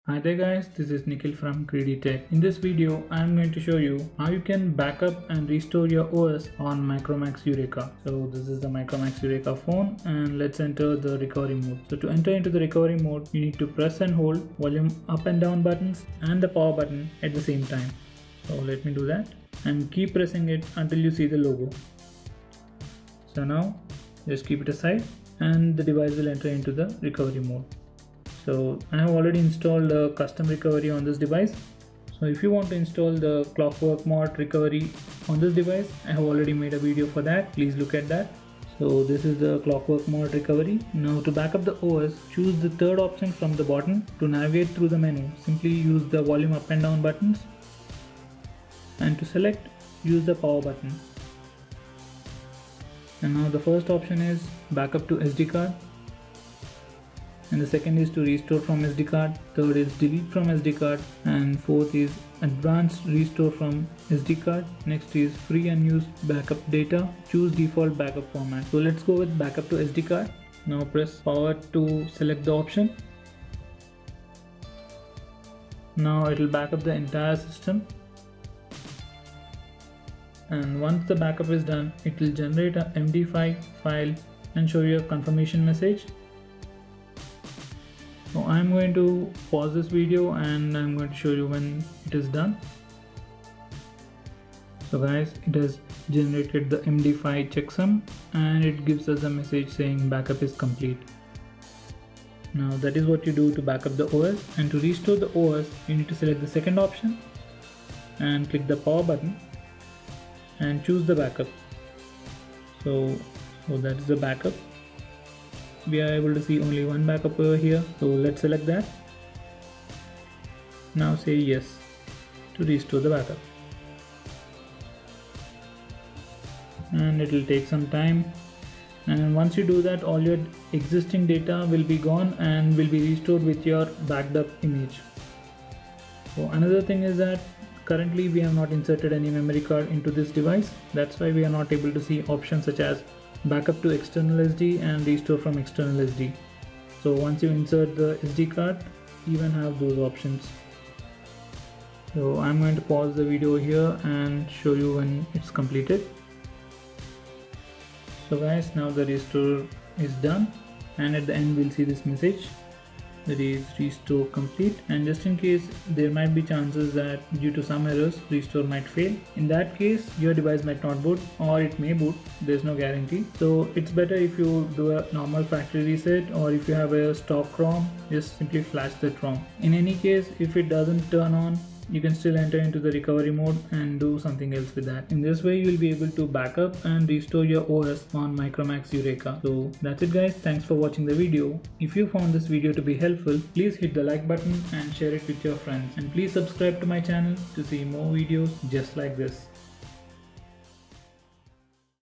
Hi there guys, this is Nikhil from Greedy Tech. In this video, I am going to show you how you can backup and restore your OS on Micromax Eureka. So this is the Micromax Eureka phone and let's enter the recovery mode. So to enter into the recovery mode, you need to press and hold volume up and down buttons and the power button at the same time. So let me do that and keep pressing it until you see the logo. So now just keep it aside and the device will enter into the recovery mode. So I have already installed a custom recovery on this device. So if you want to install the Clockwork Mod recovery on this device, I have already made a video for that. Please look at that. So this is the Clockwork Mod recovery. Now to backup the OS, choose the third option from the bottom. To navigate through the menu, simply use the volume up and down buttons. And to select, use the power button. And now the first option is backup to SD card. And the second is to restore from SD card, third is delete from SD card, and fourth is advanced restore from SD card. Next is free and used backup data, choose default backup format. So let's go with backup to SD card. Now press power to select the option. Now it will back up the entire system. And once the backup is done, it will generate a MD5 file and show you a confirmation message. So I'm going to pause this video and I'm going to show you when it is done. So guys, it has generated the MD5 checksum and it gives us a message saying backup is complete. Now that is what you do to backup the OS, and to restore the OS you need to select the second option and click the power button and choose the backup. So that is the backup. We are able to see only one backup over here, so let's select that. Now say yes to restore the backup, and it will take some time, and once you do that, all your existing data will be gone and will be restored with your backed up image. So another thing is that currently we have not inserted any memory card into this device. That's why we are not able to see options such as backup to external SD and restore from external SD. So once you insert the SD card, you even have those options. So I'm going to pause the video here and show you when it's completed. So guys, now the restore is done, and at the end we'll see this message that is restore complete. And just in case there might be chances that due to some errors restore might fail, in that case your device might not boot, or it may boot, there's no guarantee. So it's better if you do a normal factory reset, or if you have a stock ROM, just simply flash that ROM. In any case, if it doesn't turn on, you can still enter into the recovery mode and do something else with that. In this way you will be able to backup and restore your OS on Micromax Eureka. So that's it guys, thanks for watching the video. If you found this video to be helpful, please hit the like button and share it with your friends, and please subscribe to my channel to see more videos just like this.